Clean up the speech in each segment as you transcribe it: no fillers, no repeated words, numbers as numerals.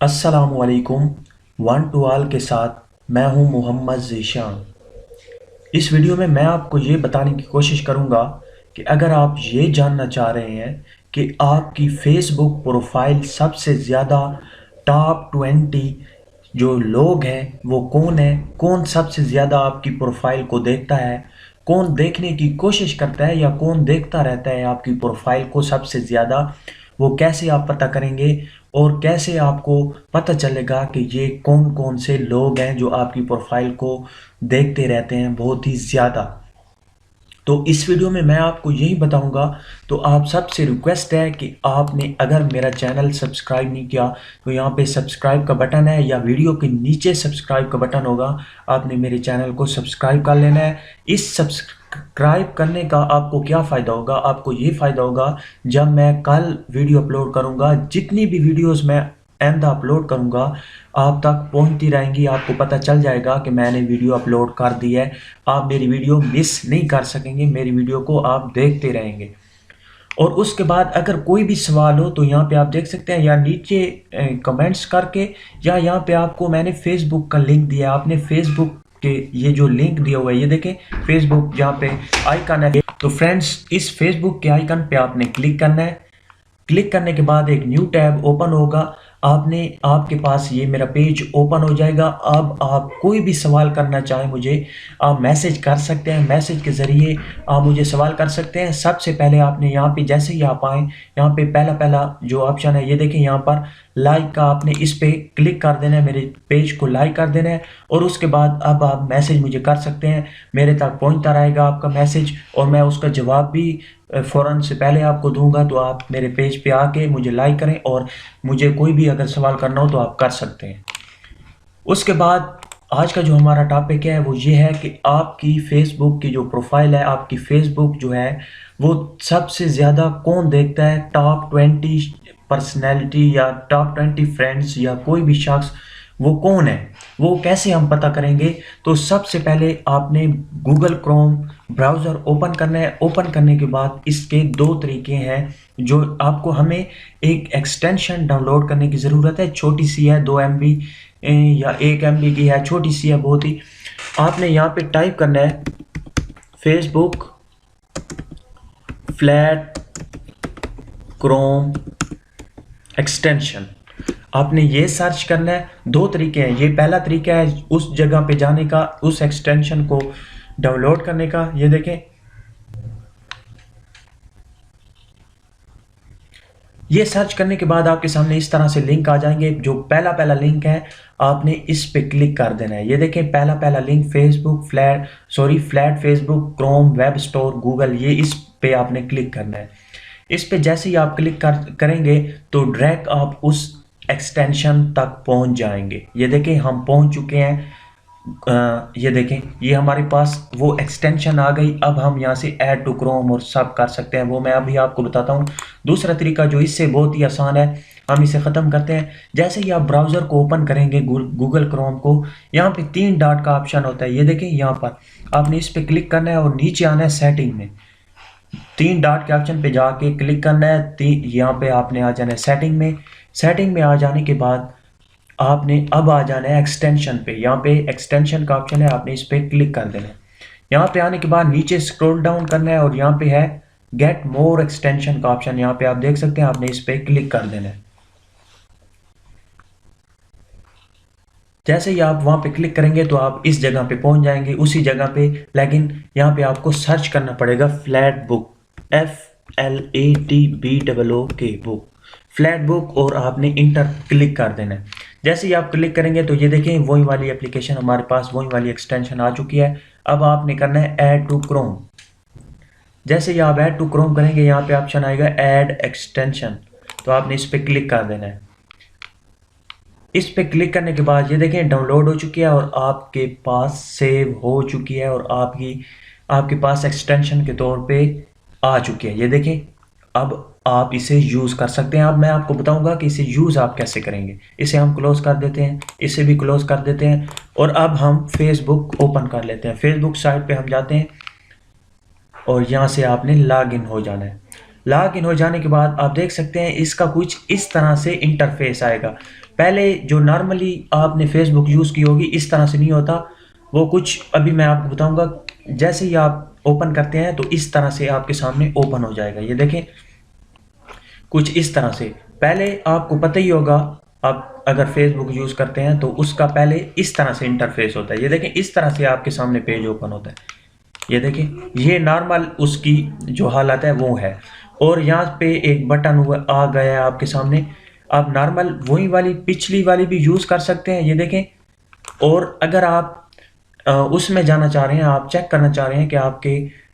अस्सलामुअलैकुम। One two all के साथ मैं हूं मोहम्मद ज़ीशान। इस वीडियो में मैं आपको ये बताने की कोशिश करूंगा कि अगर आप ये जानना चाह रहे हैं कि आपकी फेसबुक प्रोफाइल सबसे ज़्यादा टॉप 20 जो लोग हैं वो कौन है, कौन सबसे ज़्यादा आपकी प्रोफाइल को देखता है, कौन देखने की कोशिश करता है या कौन देखता रहता है आपकी प्रोफाइल को सबसे ज़्यादा, वो कैसे आप पता करेंगे और कैसे आपको पता चलेगा कि ये कौन कौन से लोग हैं जो आपकी प्रोफाइल को देखते रहते हैं बहुत ही ज़्यादा। तो इस वीडियो में मैं आपको यही बताऊंगा। तो आप सबसे रिक्वेस्ट है कि आपने अगर मेरा चैनल सब्सक्राइब नहीं किया तो यहाँ पे सब्सक्राइब का बटन है या वीडियो के नीचे सब्सक्राइब का बटन होगा, आपने मेरे चैनल को सब्सक्राइब कर लेना है। इस सब्सक्राइब करने का आपको क्या फ़ायदा होगा? आपको ये फ़ायदा होगा जब मैं कल वीडियो अपलोड करूँगा, जितनी भी वीडियोज़ मैं आइंदा अपलोड करूँगा आप तक पहुँचती रहेंगी, आपको पता चल जाएगा कि मैंने वीडियो अपलोड कर दी है। आप मेरी वीडियो मिस नहीं कर सकेंगे, मेरी वीडियो को आप देखते रहेंगे। और उसके बाद अगर कोई भी सवाल हो तो यहाँ पे आप देख सकते हैं या नीचे कमेंट्स करके, या यहाँ पे आपको मैंने फेसबुक का लिंक दिया, आपने फेसबुक के ये जो लिंक दिया हुआ है ये देखें, फेसबुक जहाँ पे आइकन है। तो फ्रेंड्स, इस फेसबुक के आइकन पे आपने क्लिक करना है। क्लिक करने के बाद एक न्यू टैब ओपन होगा, आपके पास ये मेरा पेज ओपन हो जाएगा। अब आप कोई भी सवाल करना चाहें मुझे, आप मैसेज कर सकते हैं, मैसेज के ज़रिए आप मुझे सवाल कर सकते हैं। सबसे पहले आपने यहाँ पे जैसे ही आप आएँ, यहाँ पे पहला जो ऑप्शन है ये देखें, यहाँ पर लाइक का आपने इस पे क्लिक कर देना है, मेरे पेज को लाइक कर देना है। और उसके बाद अब आप मैसेज मुझे कर सकते हैं, मेरे तक पहुँचता रहेगा आपका मैसेज और मैं उसका जवाब भी फ़ौरन से पहले आपको दूंगा। तो आप मेरे पेज पे आके मुझे लाइक करें और मुझे कोई भी अगर सवाल करना हो तो आप कर सकते हैं। उसके बाद आज का जो हमारा टॉपिक है वो ये है कि आपकी फेसबुक की जो प्रोफाइल है, आपकी फेसबुक जो है वो सबसे ज़्यादा कौन देखता है, टॉप 20 पर्सनैलिटी या टॉप 20 फ्रेंड्स या कोई भी शख्स, वो कौन है, वो कैसे हम पता करेंगे? तो सबसे पहले आपने गूगल क्रोम ब्राउज़र ओपन करना है। ओपन करने के बाद इसके दो तरीके हैं जो आपको, हमें एक एक्सटेंशन डाउनलोड करने की ज़रूरत है, छोटी सी है, 2 MB या 1 MB की है, छोटी सी है बहुत ही। आपने यहाँ पे टाइप करना है फेसबुक फ्लैट क्रोम एक्सटेंशन, आपने ये सर्च करना है। दो तरीके हैं, ये पहला तरीका है उस जगह पे जाने का, उस एक्सटेंशन को डाउनलोड करने का। ये देखें, ये सर्च करने के बाद आपके सामने इस तरह से लिंक आ जाएंगे। जो पहला लिंक है आपने इस पे क्लिक कर देना है। ये देखें, पहला link Facebook flat Facebook Chrome web store Google, ये इस पे आपने क्लिक करना है। इस पे जैसे ही आप क्लिक करेंगे तो डायरेक्ट आप उस एक्सटेंशन तक पहुंच जाएंगे। ये देखें, हम पहुंच चुके हैं। ये देखें, ये हमारे पास वो एक्सटेंशन आ गई। अब हम यहाँ से ऐड टू क्रोम और सब कर सकते हैं, वो मैं अभी आपको बताता हूँ। दूसरा तरीका जो इससे बहुत ही आसान है, हम इसे ख़त्म करते हैं। जैसे ही आप ब्राउज़र को ओपन करेंगे गूगल क्रोम को, यहाँ पे 3 डॉट का ऑप्शन होता है। ये देखें, यहाँ पर आपने इस पर क्लिक करना है और नीचे आना है सेटिंग में। 3 डॉट के ऑप्शन पे जाके क्लिक करना है, यहाँ पे आपने आ जाना है सेटिंग में। सेटिंग में आ जाने के बाद आपने अब आ जाना है एक्सटेंशन पे। यहाँ पे एक्सटेंशन का ऑप्शन है, आपने इस पे क्लिक कर देना है। यहाँ पे आने के बाद नीचे स्क्रॉल डाउन करना है और यहाँ पे है गेट मोर एक्सटेंशन का ऑप्शन, यहाँ पे आप देख सकते हैं, आपने इस पे क्लिक कर देना है। जैसे ही आप वहाँ पे क्लिक करेंगे तो आप इस जगह पे पहुँच जाएंगे, उसी जगह पे, लेकिन यहाँ पे आपको सर्च करना पड़ेगा flat book, FLATBOOK book, flat book, और आपने इंटर क्लिक कर देना है। जैसे ही आप क्लिक करेंगे तो ये देखें, वही वाली एप्लीकेशन हमारे पास, वही वाली एक्सटेंशन आ चुकी है। अब आपने करना है ऐड टू क्रोम। जैसे ही आप ऐड टू क्रोम करेंगे, यहाँ पे ऑप्शन आएगा ऐड एक्सटेंशन, तो आपने इस पर क्लिक कर देना है। इस पे क्लिक करने के बाद ये देखें डाउनलोड हो चुकी है और आपके पास सेव हो चुकी है और आपके पास एक्सटेंशन के तौर पे आ चुकी है। ये देखें, अब आप इसे यूज़ कर सकते हैं। अब मैं आपको बताऊंगा कि इसे यूज़ आप कैसे करेंगे। इसे हम क्लोज़ कर देते हैं, इसे भी क्लोज़ कर देते हैं और अब हम फेसबुक ओपन कर लेते हैं। फेसबुक साइट पे हम जाते हैं और यहाँ से आपने लॉग इन हो जाना है। लॉग इन हो जाने के बाद आप देख सकते हैं इसका कुछ इस तरह से इंटरफेस आएगा। पहले जो नॉर्मली आपने फेसबुक यूज़ की होगी इस तरह से नहीं होता, वो कुछ अभी मैं आपको बताऊंगा। जैसे ही आप ओपन करते हैं तो इस तरह से आपके सामने ओपन हो जाएगा। ये देखें कुछ इस तरह से। पहले आपको पता ही होगा, आप अगर फेसबुक यूज़ करते हैं तो उसका पहले इस तरह से इंटरफेस होता है। ये देखें इस तरह से आपके सामने पेज ओपन होता है। ये देखें ये नॉर्मल उसकी जो हालत है वो है। और यहाँ पे एक बटन हुआ आ गया है आपके सामने। आप नॉर्मल वही वाली पिछली वाली भी यूज़ कर सकते हैं। ये देखें। और अगर आप उसमें जाना चाह रहे हैं, आप चेक करना चाह रहे हैं कि आपके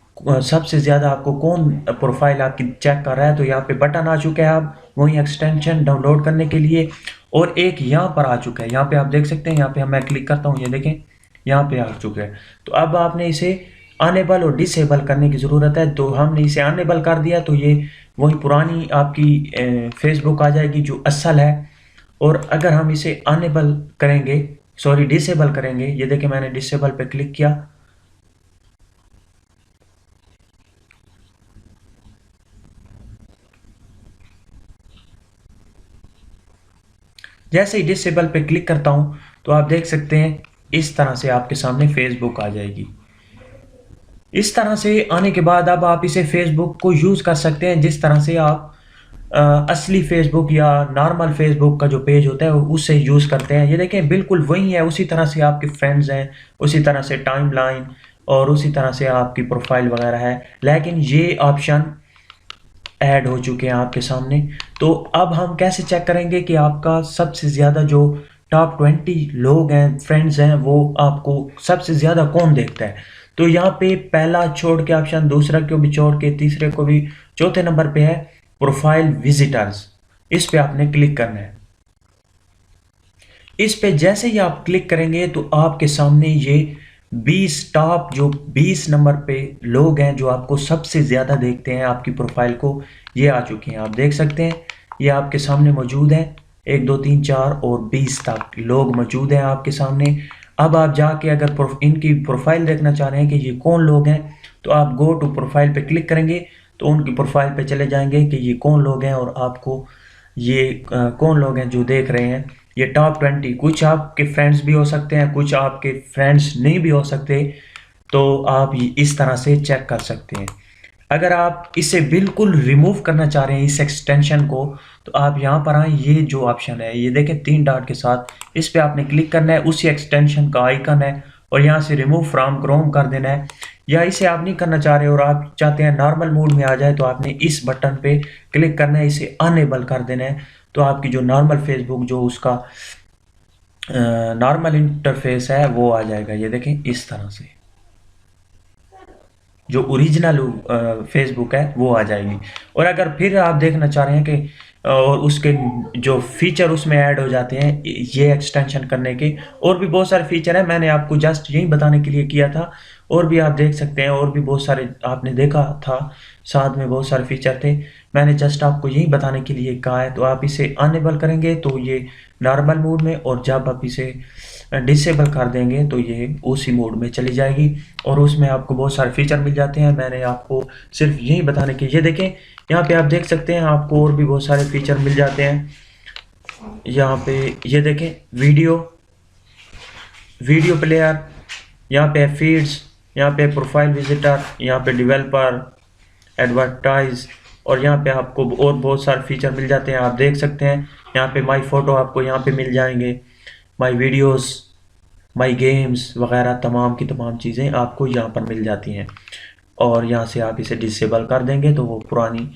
सबसे ज़्यादा आपको कौन प्रोफाइल आपकी चेक कर रहा है, तो यहाँ पे बटन आ चुका है आप वही एक्सटेंशन डाउनलोड करने के लिए। और एक यहाँ पर आ चुका है, यहाँ पे आप देख सकते हैं, यहाँ पे मैं क्लिक करता हूँ, ये देखें यहाँ पे आ चुका है। तो अब आपने इसे अनेबल और डिसेबल करने की ज़रूरत है। तो हमने इसे अनेबल कर दिया तो ये वही पुरानी आपकी फेसबुक आ जाएगी जो असल है। और अगर हम इसे अनेबल करेंगे, सॉरी डिसेबल करेंगे, ये देखें मैंने डिसेबल पे क्लिक किया। जैसे ही डिसेबल पे क्लिक करता हूं तो आप देख सकते हैं इस तरह से आपके सामने फेसबुक आ जाएगी। इस तरह से आने के बाद अब आप इसे फेसबुक को यूज़ कर सकते हैं जिस तरह से आप असली फेसबुक या नॉर्मल फेसबुक का जो पेज होता है उससे यूज़ करते हैं। ये देखें बिल्कुल वही है, उसी तरह से आपके फ्रेंड्स हैं, उसी तरह से टाइमलाइन और उसी तरह से आपकी प्रोफाइल वगैरह है। लेकिन ये ऑप्शन ऐड हो चुके हैं आपके सामने। तो अब हम कैसे चेक करेंगे कि आपका सबसे ज़्यादा जो टॉप 20 लोग हैं, फ्रेंड्स हैं, वो आपको सबसे ज़्यादा कौन देखता है। तो यहाँ पे पहला छोड़ के ऑप्शन, दूसरा को भी छोड़ के, तीसरे को भी, चौथे नंबर पे है प्रोफाइल विजिटर्स। इस पे आपने क्लिक करना है। इस पे जैसे ही आप क्लिक करेंगे तो आपके सामने ये 20 टॉप जो 20 नंबर पे लोग हैं जो आपको सबसे ज़्यादा देखते हैं आपकी प्रोफाइल को, ये आ चुके हैं। आप देख सकते हैं ये आपके सामने मौजूद हैं। 1 2 3 4 और 20 तक लोग मौजूद हैं आपके सामने। अब आप जाके अगर इनकी प्रोफाइल देखना चाह रहे हैं कि ये कौन लोग हैं, तो आप गो टू प्रोफाइल पे क्लिक करेंगे तो उनकी प्रोफाइल पे चले जाएंगे कि ये कौन लोग हैं और आपको ये कौन लोग हैं जो देख रहे हैं। ये टॉप 20 कुछ आपके फ्रेंड्स भी हो सकते हैं, कुछ आपके फ्रेंड्स नहीं भी हो सकते। तो आप इस तरह से चेक कर सकते हैं। अगर आप इसे बिल्कुल रिमूव करना चाह रहे हैं इस एक्सटेंशन को, तो आप यहाँ पर आए, ये जो ऑप्शन है ये देखें 3 डॉट के साथ, इस पे आपने क्लिक करना है। उसी एक्सटेंशन का आइकन है और यहाँ से रिमूव फ्रॉम क्रोम कर देना है। या इसे आप नहीं करना चाह रहे और आप चाहते हैं नॉर्मल मोड में आ जाए, तो आपने इस बटन पे क्लिक करना है, इसे अनेबल कर देना है। तो आपकी जो नॉर्मल फेसबुक जो उसका नॉर्मल इंटरफेस है वो आ जाएगा। ये देखें इस तरह से जो ओरिजिनल फेसबुक है वो आ जाएगी। और अगर फिर आप देखना चाह रहे हैं कि और उसके जो फीचर उसमें ऐड हो जाते हैं ये एक्सटेंशन करने के, और भी बहुत सारे फीचर हैं, मैंने आपको जस्ट यही बताने के लिए किया था। और भी आप देख सकते हैं, और भी बहुत सारे आपने देखा था, साथ में बहुत सारे फीचर थे, मैंने जस्ट आपको यही बताने के लिए कहा है। तो आप इसे अनेबल करेंगे तो ये नॉर्मल मोड में, और जब आप इसे डिसेबल कर देंगे तो ये उसी मोड में चली जाएगी और उसमें आपको बहुत सारे फीचर मिल जाते हैं। मैंने आपको सिर्फ यही बताने के, ये देखें यहाँ पे आप देख सकते हैं आपको और भी बहुत सारे फीचर मिल जाते हैं। यहाँ पे ये देखें वीडियो प्लेयर, यहाँ पे फीड्स, यहाँ पे प्रोफाइल विजिटर, यहाँ पे डेवलपर, एडवर्टाइज, और यहाँ पे आपको और बहुत सारे फीचर मिल जाते हैं। आप देख सकते हैं यहाँ पे माई फ़ोटो आपको यहाँ पे मिल जाएंगे, माई वीडियोस, माई गेम्स वगैरह तमाम की तमाम चीज़ें आपको यहाँ पर मिल जाती हैं। और यहाँ से आप इसे डिसेबल कर देंगे तो वो पुरानी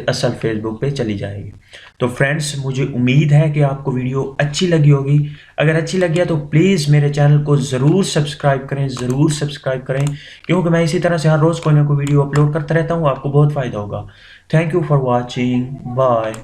असल फेसबुक पे चली जाएगी। तो फ्रेंड्स, मुझे उम्मीद है कि आपको वीडियो अच्छी लगी होगी। अगर अच्छी लगी है तो प्लीज़ मेरे चैनल को ज़रूर सब्सक्राइब करें, क्योंकि मैं इसी तरह से हर रोज़ कोई ना कोई वीडियो अपलोड करता रहता हूँ, आपको बहुत फ़ायदा होगा। Thank you for watching, bye.